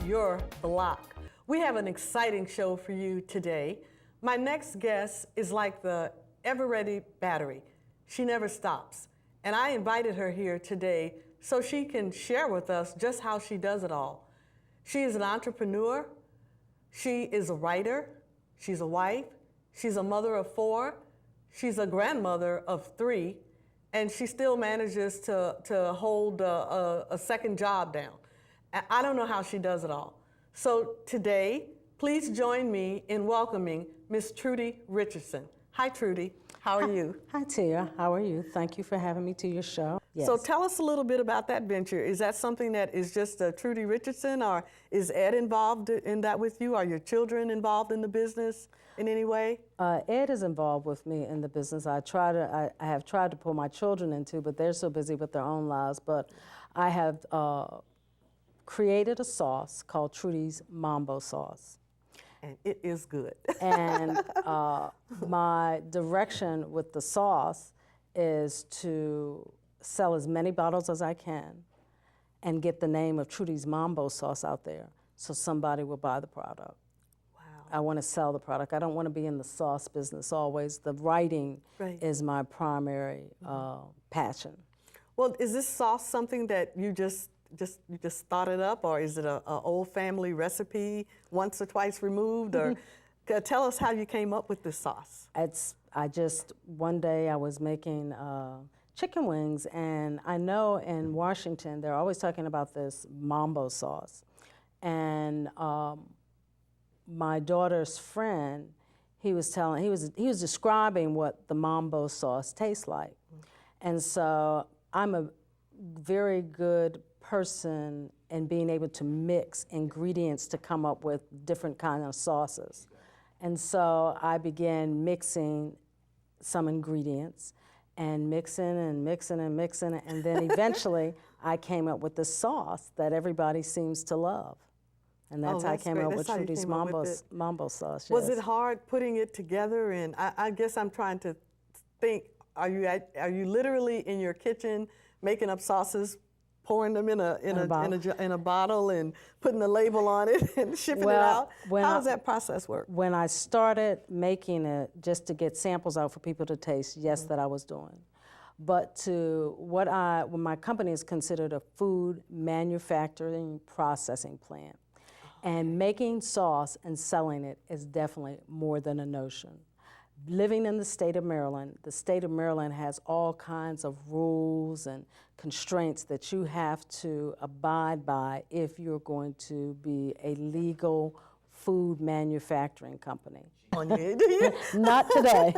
your block. We have an exciting show for you today. My next guest is like the ever-ready battery. She never stops. And I invited her here today so she can share with us just how she does it all. She is an entrepreneur. She is a writer. She's a wife. She's a mother of 4. She's a grandmother of 3. And she still manages to hold a second job down. I don't know how she does it all. So today, please join me in welcoming Miss Trudy Richardson. Hi, Trudy. How are you? Hi, Tia. How are you? Thank you for having me to your show. Yes. So tell us a little bit about that venture. Is that something that is just Trudy Richardson, or is Ed involved in that with you? Are your children involved in the business in any way? Ed is involved with me in the business. I have tried to pull my children into, but they're so busy with their own lives. But I have created a sauce called Trudy's Mambo Sauce. And it is good. And my direction with the sauce is to sell as many bottles as I can and get the name of Trudy's Mambo Sauce out there so somebody will buy the product. Wow. I want to sell the product. I don't want to be in the sauce business always. The writing is my primary passion. Well, is this sauce something that you just thought it up, or is it a old family recipe, once or twice removed? Or tell us how you came up with this sauce. One day I was making chicken wings, and I know in Washington they're always talking about this mambo sauce. And my daughter's friend, he was describing what the mambo sauce tastes like. And so I'm a very good person in being able to mix ingredients to come up with different kinds of sauces. And so I began mixing some ingredients and mixing, and then eventually I came up with the sauce that everybody seems to love. And that's how I came up with Trudy's Mambo Sauce. Yes. Was it hard putting it together? And I guess I'm trying to think, are you literally in your kitchen making up sauces, pouring them in a bottle and putting a label on it and shipping it out? How does that process work? When I started making it just to get samples out for people to taste, yes, that I was doing. But when my company is considered a food manufacturing processing plant. And making sauce and selling it is definitely more than a notion. Living in the state of Maryland has all kinds of rules and constraints that you have to abide by if you're going to be a legal food manufacturing company. Not today.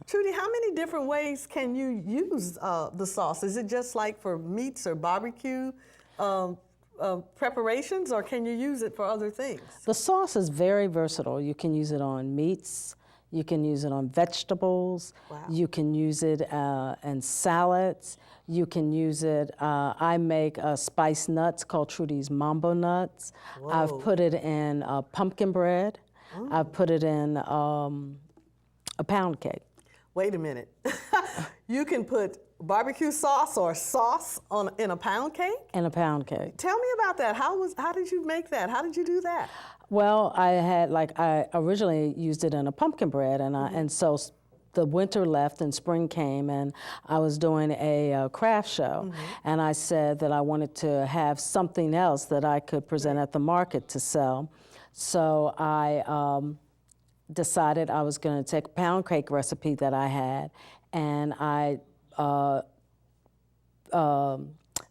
Trudy, how many different ways can you use the sauce? Is it just like for meats or barbecue preparations, or can you use it for other things? The sauce is very versatile. You can use it on meats. You can use it on vegetables. Wow. You can use it in salads. You can use it, I make spiced nuts called Trudy's Mambo Nuts. Whoa. I've put it in pumpkin bread. I've put it in a pound cake. Wait a minute. You can put barbecue sauce or sauce in a pound cake? In a pound cake. Tell me about that. How did you make that? How did you do that? Well, I originally used it in a pumpkin bread, and so the winter left and spring came, and I was doing a craft show, and I said that I wanted to have something else that I could present at the market to sell. So I decided I was going to take a pound cake recipe that I had, and I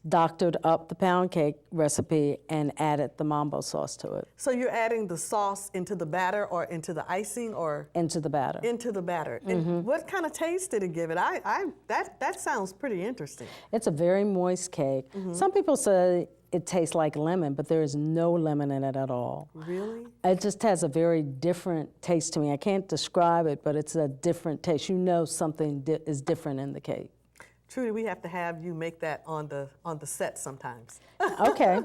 doctored up the pound cake recipe and added the mambo sauce to it. So you're adding the sauce into the batter or into the icing, or? Into the batter. Into the batter. And what kind of taste did it give it? That sounds pretty interesting. It's a very moist cake. Some people say it tastes like lemon, but there is no lemon in it at all. Really? It just has a very different taste to me. I can't describe it, but it's a different taste. You know something is different in the cake. Trudy, we have to have you make that on the set sometimes. Okay.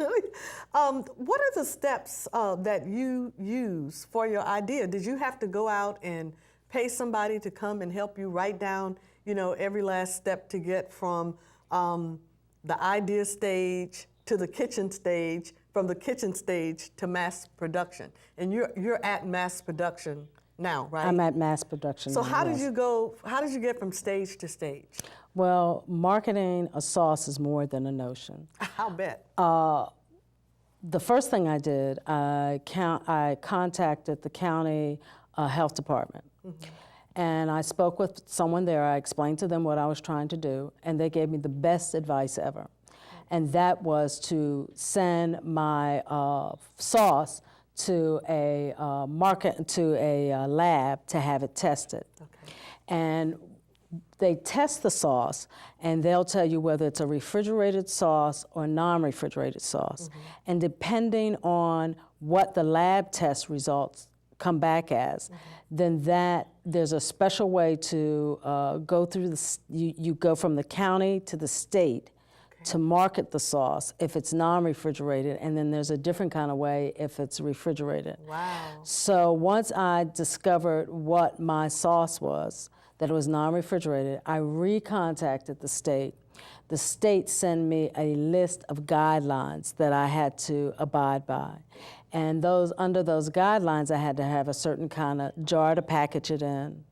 What are the steps that you use for your idea? Did you have to go out and pay somebody to come and help you write down, every last step to get from the idea stage to the kitchen stage from the kitchen stage to mass production. And you're at mass production now, right? I'm at mass production So now, how yes. how did you get from stage to stage? Well, marketing a sauce is more than a notion. I'll bet. The first thing I did, I contacted the county health department. And I spoke with someone there. I explained to them what I was trying to do, and they gave me the best advice ever. And that was to send my sauce to a lab to have it tested. Okay. And they test the sauce, and they'll tell you whether it's a refrigerated sauce or non-refrigerated sauce. And depending on what the lab test results come back as, then there's a special way to go through you go from the county to the state to market the sauce if it's non-refrigerated, and then there's a different kind of way if it's refrigerated. Wow. So once I discovered what my sauce was, that it was non-refrigerated, I recontacted the state. The state sent me a list of guidelines that I had to abide by. And under those guidelines, I had to have a certain kind of jar to package it in.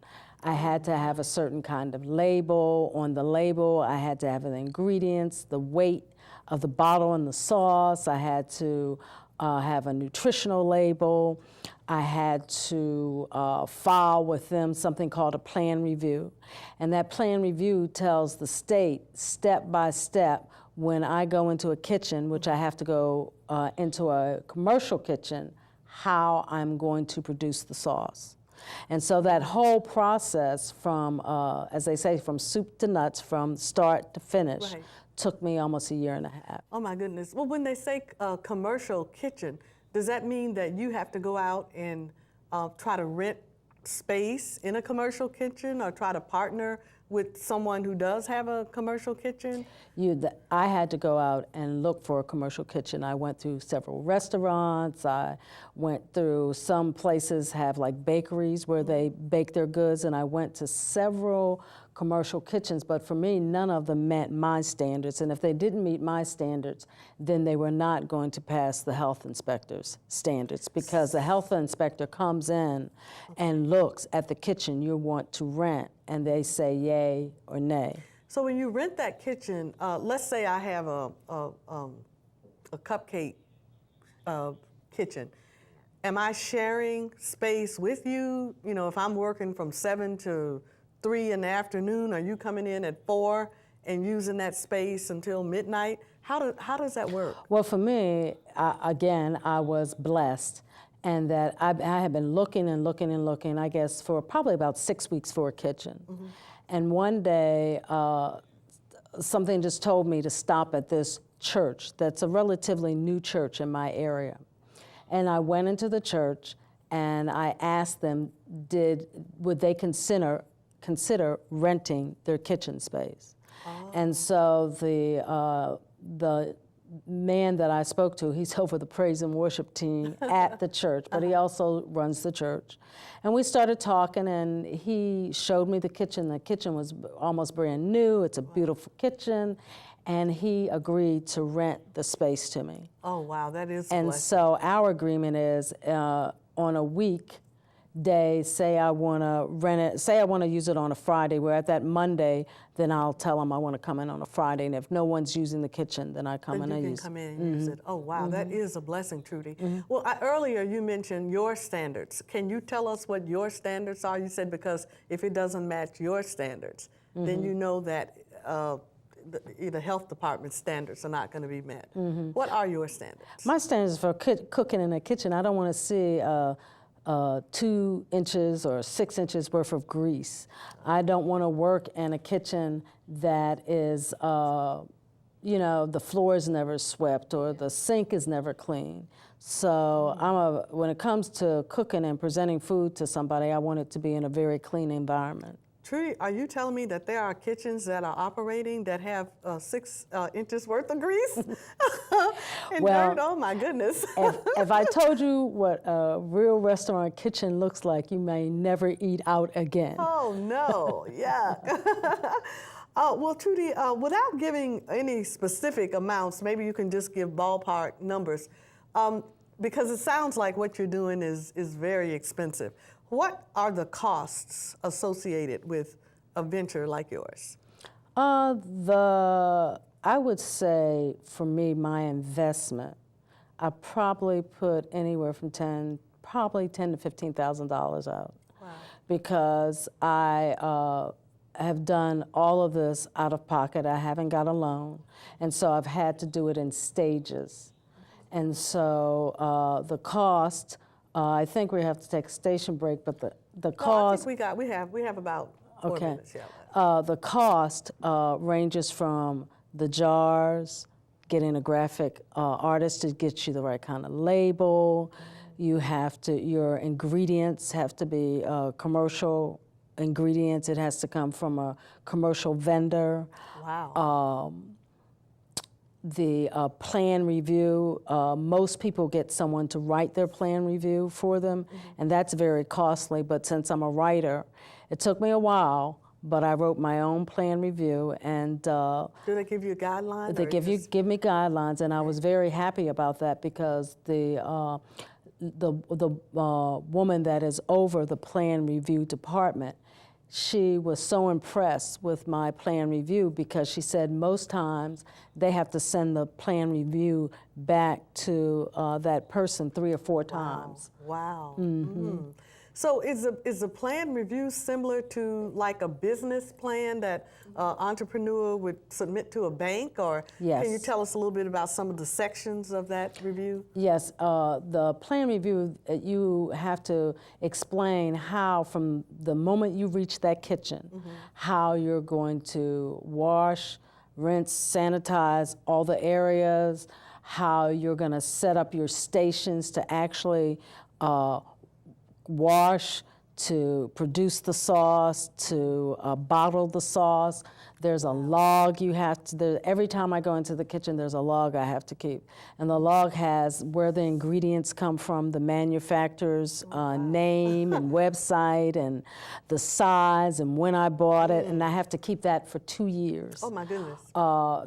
I had to have a certain kind of label. On the label, I had to have the ingredients, the weight of the bottle and the sauce. I had to have a nutritional label. I had to file with them something called a plan review. And that plan review tells the state, step by step, when I go into a kitchen, which I have to go into a commercial kitchen, how I'm going to produce the sauce. And so that whole process from, as they say, from soup to nuts, from start to finish, took me almost a year and a half. Oh my goodness. Well, when they say commercial kitchen, does that mean that you have to go out and try to rent space in a commercial kitchen or try to partner with someone who does have a commercial kitchen? I had to go out and look for a commercial kitchen. I went through several restaurants. I went through some places have like bakeries where they bake their goods, and I went to several commercial kitchens, but for me, none of them met my standards. And if they didn't meet my standards, then they were not going to pass the health inspector's standards, because the health inspector comes in and looks at the kitchen you want to rent, and they say yay or nay. So when you rent that kitchen, let's say I have a cupcake kitchen. Am I sharing space with you? You know, if I'm working from 7 to 3 in the afternoon, are you coming in at 4 and using that space until midnight? How does that work? Well, for me, again, I was blessed, and that I had been looking and looking and looking, I guess, for probably about 6 weeks for a kitchen. And one day, something just told me to stop at this church that's a relatively new church in my area. And I went into the church and I asked them, would they consider renting their kitchen space? Oh. And so the man that I spoke to, he's over the praise and worship team at the church, but he also runs the church. And we started talking, and he showed me the kitchen. The kitchen was almost brand new. It's a beautiful kitchen. And he agreed to rent the space to me. Oh, wow, that is And blessing. so our agreement is on a weekday, say I want to rent it, say I want to use it on a Friday, where at that Monday, then I'll tell them I want to come in on a Friday, and if no one's using the kitchen, then I come in and use it. You can come in and use it. Oh, wow, that is a blessing, Trudy. Well, earlier you mentioned your standards. Can you tell us what your standards are? You said because if it doesn't match your standards, then you know that the health department standards are not going to be met. What are your standards? My standards for cooking in a kitchen, I don't want to see 2 inches or 6 inches worth of grease. I don't want to work in a kitchen that is, you know, the floor is never swept or the sink is never clean. So when it comes to cooking and presenting food to somebody, I want it to be in a very clean environment. Trudy, are you telling me that there are kitchens that are operating that have 6 inches worth of grease and dirt? Oh my goodness. if I told you what a real restaurant kitchen looks like, you may never eat out again. Oh no, yeah. Well, Trudy, without giving any specific amounts, maybe you can just give ballpark numbers. Because it sounds like what you're doing is very expensive. What are the costs associated with a venture like yours? I would say for me, my investment, I probably put anywhere from probably $10,000 to $15,000 out. Wow. Because I have done all of this out of pocket. I haven't got a loan, and so I've had to do it in stages. And so the cost, I think we have to take a station break, but the cost. I think we have about 4 Okay. minutes. Yeah. The cost ranges from the jars, getting a graphic artist to get you the right kind of label. Your ingredients have to be commercial ingredients. It has to come from a commercial vendor. Wow. The plan review, most people get someone to write their plan review for them, and that's very costly, but since I'm a writer, it took me a while, but I wrote my own plan review, and Do they give you a guideline? they or give me guidelines, and I was very happy about that because the woman that is over the plan review department, she was so impressed with my plan review because she said most times they have to send the plan review back to that person 3 or 4 times. Wow. So is a plan review similar to like a business plan that entrepreneur would submit to a bank, or Yes. can you tell us a little bit about some of the sections of that review? Yes, the plan review, you have to explain how, from the moment you reach that kitchen, how you're going to wash, rinse, sanitize all the areas, how you're going to set up your stations to actually wash, to produce the sauce, to bottle the sauce. There's a log you have to, every time I go into the kitchen, there's a log I have to keep. And the log has where the ingredients come from, the manufacturer's name and website, and the size, and when I bought it, and I have to keep that for 2 years. Oh my goodness.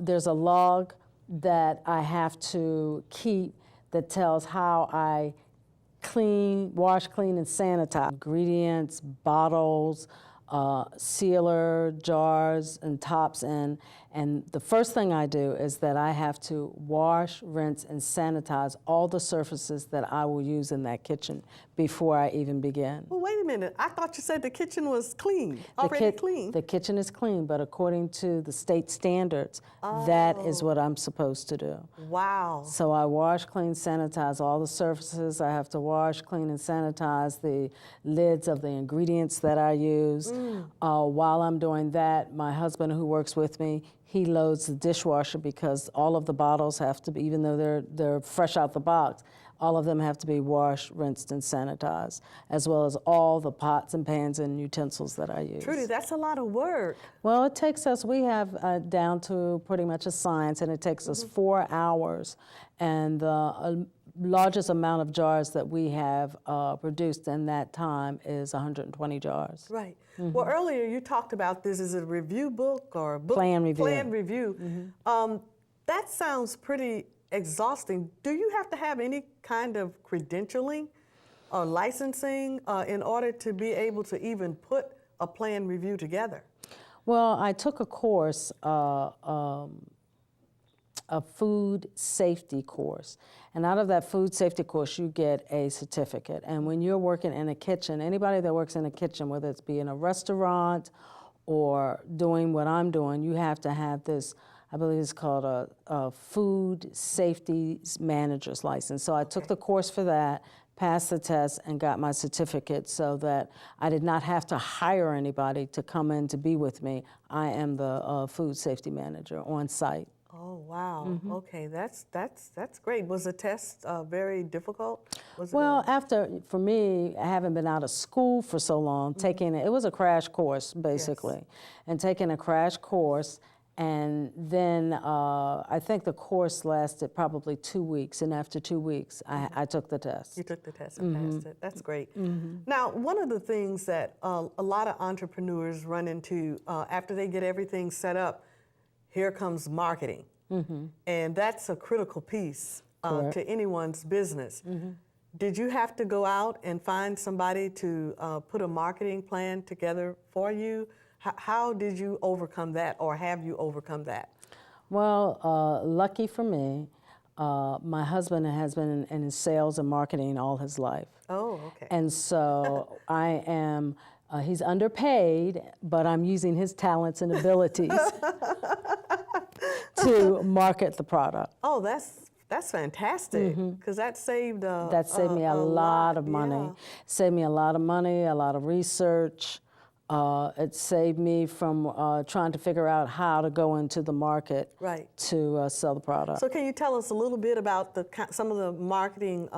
There's a log that I have to keep that tells how I wash, clean, and sanitize. Ingredients, bottles, sealer, jars, and tops. And the first thing I do is that I have to wash, rinse, and sanitize all the surfaces that I will use in that kitchen before I even begin. Well, wait a minute. I thought you said the kitchen was clean, already clean. The kitchen is clean, but according to the state standards, that is what I'm supposed to do. Wow. So I wash, clean, sanitize all the surfaces. I have to wash, clean, and sanitize the lids of the ingredients that I use. While I'm doing that, my husband, who works with me, he loads the dishwasher because all of the bottles have to be, even though they're fresh out the box, all of them have to be washed, rinsed, and sanitized, as well as all the pots and pans and utensils that I use. Trudy, that's a lot of work. Well, it takes us, we have down to pretty much a science, and it takes us 4 hours. And the largest amount of jars that we have produced in that time is 120 jars. Right. Well, earlier you talked about this. Is it a review book or a book? Plan review. Plan review. That sounds pretty exhausting. Do you have to have any kind of credentialing or licensing in order to be able to even put a plan review together? Well, I took a course, a food safety course. And out of that food safety course, you get a certificate. And when you're working in a kitchen, anybody that works in a kitchen, whether it's be in a restaurant or doing what I'm doing, you have to have this, I believe it's called a food safety manager's license. So I took the course for that, passed the test, and got my certificate so that I did not have to hire anybody to come in to be with me. I am the food safety manager on site. Oh wow! Okay, that's great. Was the test very difficult? Was Well, for me, I haven't been out of school for so long. It was a crash course basically, and taking a crash course, and then I think the course lasted probably 2 weeks, and after 2 weeks, I took the test. You took the test and passed it. That's great. Now, one of the things that a lot of entrepreneurs run into after they get everything set up, here comes marketing. And that's a critical piece to anyone's business. Did you have to go out and find somebody to put a marketing plan together for you? How did you overcome that, or have you overcome that? Well, lucky for me, my husband has been in sales and marketing all his life. Oh, okay. And so I am, he's underpaid, but I'm using his talents and abilities to market the product. Oh, that's fantastic, because that saved That saved me a lot of money. Yeah. Saved me a lot of money, a lot of research. It saved me from trying to figure out how to go into the market to sell the product. So can you tell us a little bit about some of the marketing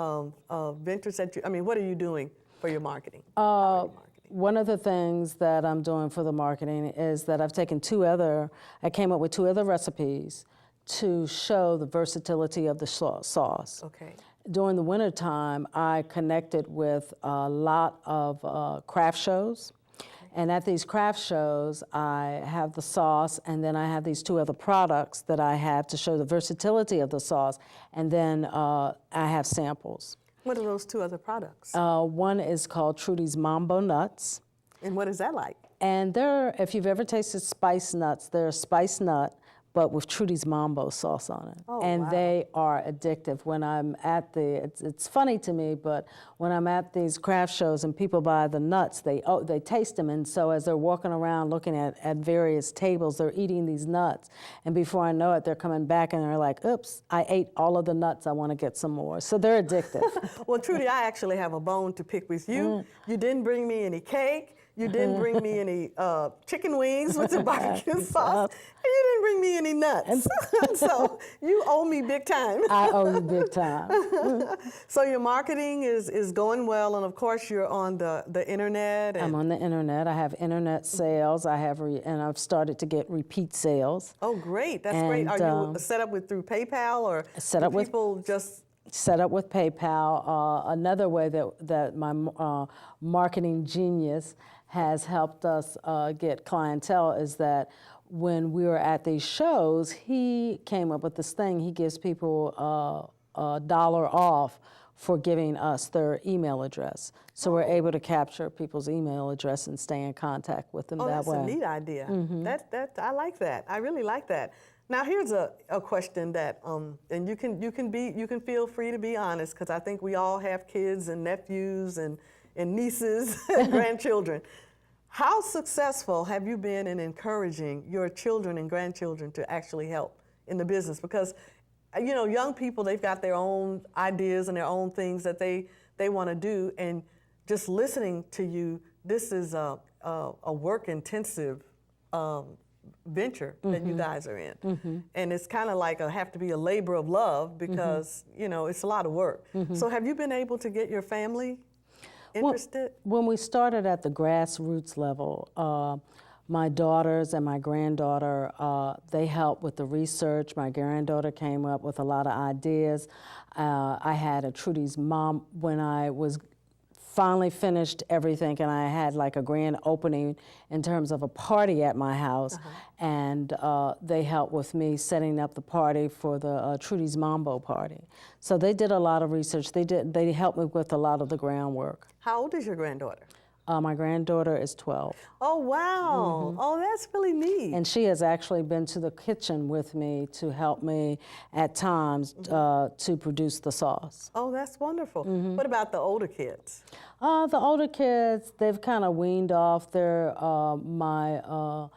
ventures that what are you doing for your marketing? One of the things that I'm doing for the marketing is that I came up with 2 other recipes to show the versatility of the sauce. Okay. During the wintertime, I connected with a lot of craft shows. And at these craft shows, I have the sauce, and then I have these 2 other products that I have to show the versatility of the sauce, and then I have samples. What are those 2 other products? One is called Trudy's Mambo Nuts. And what is that like? And if you've ever tasted spice nuts, they're a spice nut, but with Trudy's Mambo sauce on it. Oh, and wow. They are addictive. When I'm at it's funny to me, but when I'm at these craft shows and people buy the nuts, they taste them, and so as they're walking around looking at various tables, they're eating these nuts, and before I know it, they're coming back and they're like, oops, I ate all of the nuts, I want to get some more. So they're addictive. Well, Trudy, I actually have a bone to pick with you. You didn't bring me any cake. You didn't bring me any chicken wings with the barbecue sauce, and you didn't bring me any nuts. So you owe me big time. I owe you big time. So your marketing is going well, and of course you're on the internet. I'm on the internet. I have internet sales. And I've started to get repeat sales. Oh, great! That's great. Are you set up through PayPal, or set up with people just? Set up with PayPal. Another way that my marketing genius has helped us get clientele is that when we were at these shows, he came up with this thing. He gives people $1 off for giving us their email address. So we're able to capture people's email address and stay in contact with them that way. Oh, that's a neat idea. I like that. I really like that. Now here's a question that, and you can feel free to be honest, because I think we all have kids and nephews and nieces and grandchildren. How successful have you been in encouraging your children and grandchildren to actually help in the business? Because, young people, they've got their own ideas and their own things that they want to do, and just listening to you, this is a work-intensive venture that you guys are in. And it's kind of like have to be a labor of love, because, it's a lot of work. So have you been able to get your family interested? When we started at the grassroots level, my daughters and my granddaughter, they helped with the research. My granddaughter came up with a lot of ideas. I had a Trudy's mom when I was finally finished everything, and I had like a grand opening in terms of a party at my house, and they helped with me setting up the party for the Trudy's Mambo party. So they did a lot of research. They helped me with a lot of the groundwork. How old is your granddaughter? My granddaughter is 12. Oh, wow. Oh, that's really neat. And she has actually been to the kitchen with me to help me at times to produce the sauce. Oh, that's wonderful. What about the older kids? The older kids, they've kind of weaned off. My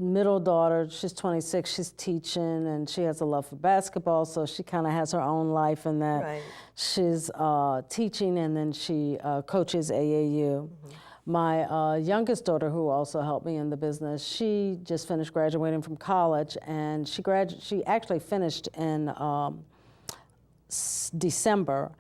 middle daughter, she's 26, she's teaching, and she has a love for basketball, so she kind of has her own life in that. Right. She's teaching, and then she coaches AAU. My youngest daughter, who also helped me in the business, she just finished graduating from college, and she actually finished in December.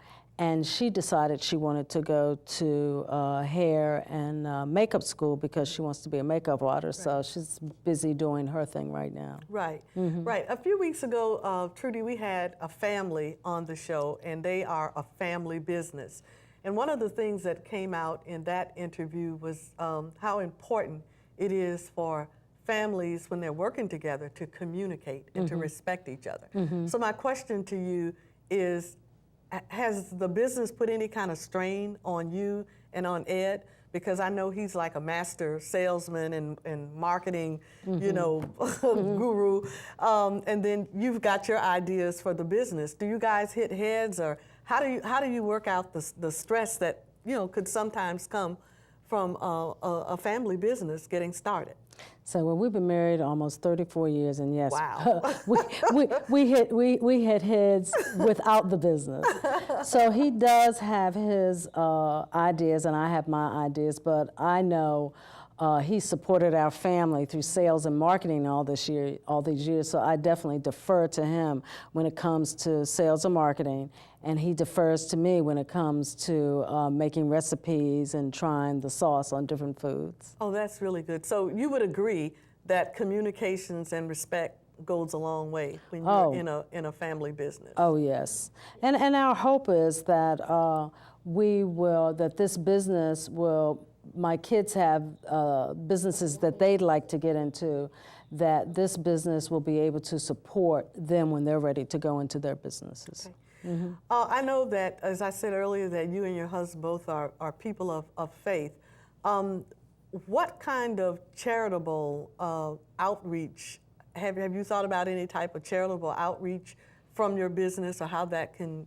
And she decided she wanted to go to hair and makeup school because she wants to be a makeup artist. So she's busy doing her thing right now. Right, right. A few weeks ago, Trudy, we had a family on the show, and they are a family business. And one of the things that came out in that interview was how important it is for families, when they're working together, to communicate and to respect each other. So my question to you is, has the business put any kind of strain on you and on Ed? Because I know he's like a master salesman and marketing, you know, guru. And then you've got your ideas for the business. Do you guys hit heads, or how do you work out the stress that, you know, could sometimes come from a family business getting started? So well, we've been married almost 34 years, and yes, wow. we hit heads without the business. So he does have his ideas, and I have my ideas, but I know he supported our family through sales and marketing all these years. So I definitely defer to him when it comes to sales and marketing, and he defers to me when it comes to making recipes and trying the sauce on different foods. Oh, that's really good. So you would agree that communications and respect goes a long way when you're in a family business. Oh yes, and our hope is that that this business will. My kids have businesses that they'd like to get into, that this business will be able to support them when they're ready to go into their businesses. Okay. I know that, as I said earlier, that you and your husband both are people of faith. What kind of charitable outreach, have you thought about any type of charitable outreach from your business, or how that can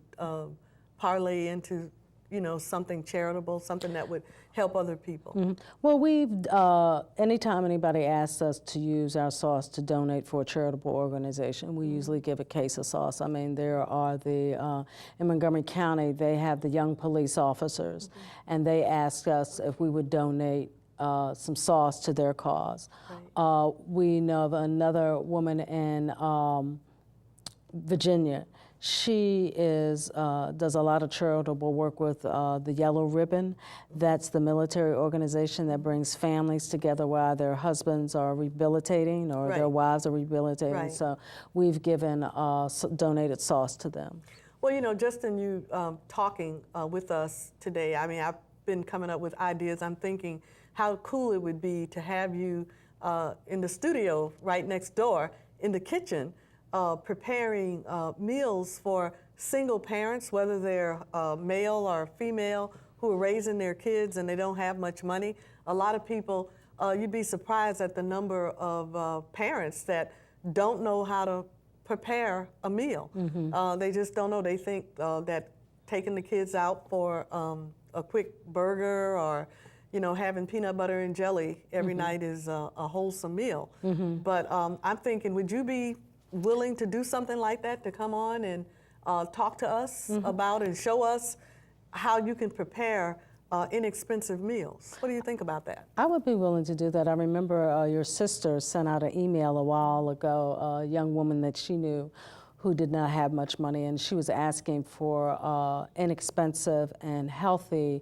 parlay into, you know, something charitable, something that would help other people? Well, anytime anybody asks us to use our sauce to donate for a charitable organization, we usually give a case of sauce. I mean, there are in Montgomery County, they have the young police officers, and they asked us if we would donate some sauce to their cause. Right. We know of another woman in Virginia. She does a lot of charitable work with the Yellow Ribbon. That's the military organization that brings families together while their husbands are rehabilitating or their wives are rehabilitating. Right. So we've given donated sauce to them. Well, you know, just in you talking with us today, I mean, I've been coming up with ideas. I'm thinking how cool it would be to have you in the studio right next door in the kitchen, preparing meals for single parents, whether they're male or female, who are raising their kids and they don't have much money. A lot of people, you'd be surprised at the number of parents that don't know how to prepare a meal. They just don't know. They think that taking the kids out for a quick burger, or you know, having peanut butter and jelly every night is a wholesome meal. But I'm thinking, would you be willing to do something like that, to come on and talk to us about and show us how you can prepare inexpensive meals? What do you think about that? I would be willing to do that. I remember your sister sent out an email a while ago, a young woman that she knew who did not have much money, and she was asking for inexpensive and healthy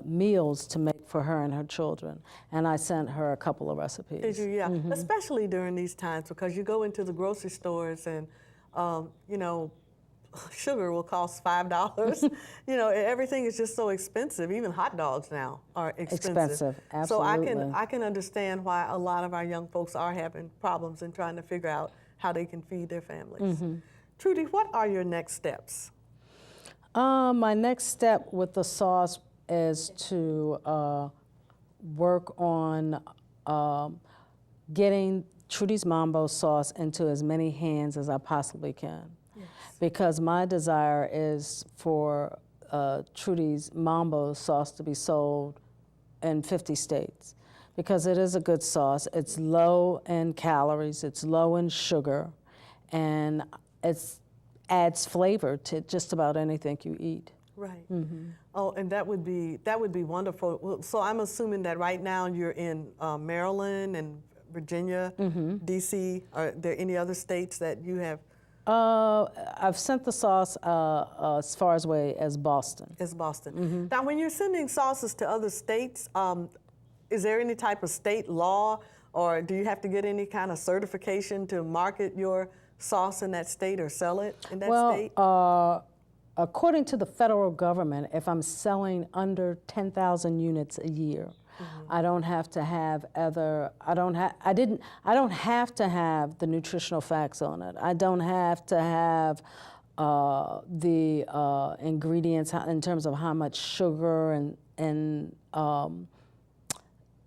meals to make for her and her children. And I sent her a couple of recipes. Did you? Yeah. Especially during these times, because you go into the grocery stores and, you know, sugar will cost $5. You know, everything is just so expensive. Even hot dogs now are expensive. Absolutely. So I can understand why a lot of our young folks are having problems in trying to figure out how they can feed their families. Trudy, what are your next steps? My next step with the sauce is to work on getting Trudy's Mambo sauce into as many hands as I possibly can. Yes. Because my desire is for Trudy's Mambo sauce to be sold in 50 states. Because it is a good sauce. It's low in calories, it's low in sugar, and it adds flavor to just about anything you eat. Right. Oh, and that would be wonderful. Well, so I'm assuming that right now you're in Maryland and Virginia, D.C. Are there any other states that you have? I've sent the sauce as far away as Boston. Now, when you're sending sauces to other states, is there any type of state law, or do you have to get any kind of certification to market your sauce in that state or sell it in that state? According to the federal government, if I'm selling under 10,000 units a year, I don't have to have I don't have to have the nutritional facts on it. I don't have to have the ingredients in terms of how much sugar and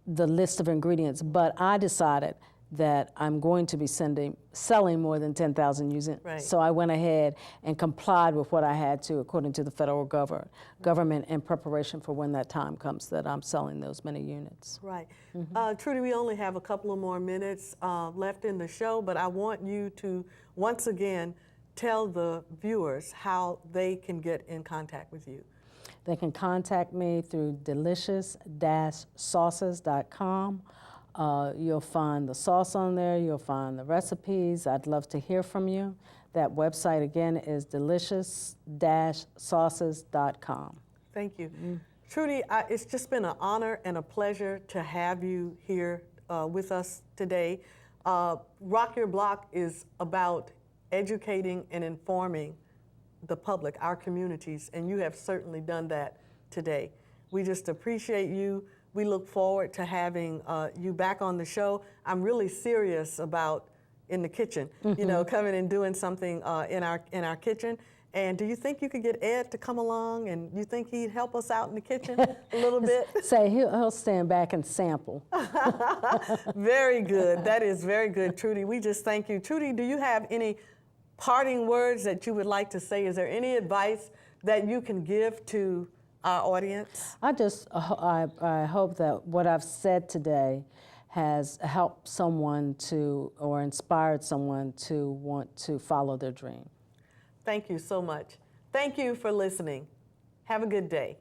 the list of ingredients. But I decided that I'm going to be selling more than 10,000 units. Right. So I went ahead and complied with what I had to, according to the federal government, in preparation for when that time comes that I'm selling those many units. Right. Trudy, we only have a couple of more minutes left in the show, but I want you to, once again, tell the viewers how they can get in contact with you. They can contact me through delicious-sauces.com. You'll find the sauce on there, you'll find the recipes. I'd love to hear from you. That website again is delicious-sauces.com. Thank you. Trudy, it's just been an honor and a pleasure to have you here with us today. Rock Your Block is about educating and informing the public, our communities, and you have certainly done that today. We just appreciate you. We look forward to having you back on the show. I'm really serious about in the kitchen, you know, coming and doing something in our kitchen. And do you think you could get Ed to come along, and you think he'd help us out in the kitchen a little bit? Say he'll stand back and sample. Very good. That is very good, Trudy. We just thank you. Trudy, do you have any parting words that you would like to say? Is there any advice that you can give to our audience? I hope that what I've said today has helped someone to, or inspired someone to want to follow their dream. Thank you so much. Thank you for listening. Have a good day.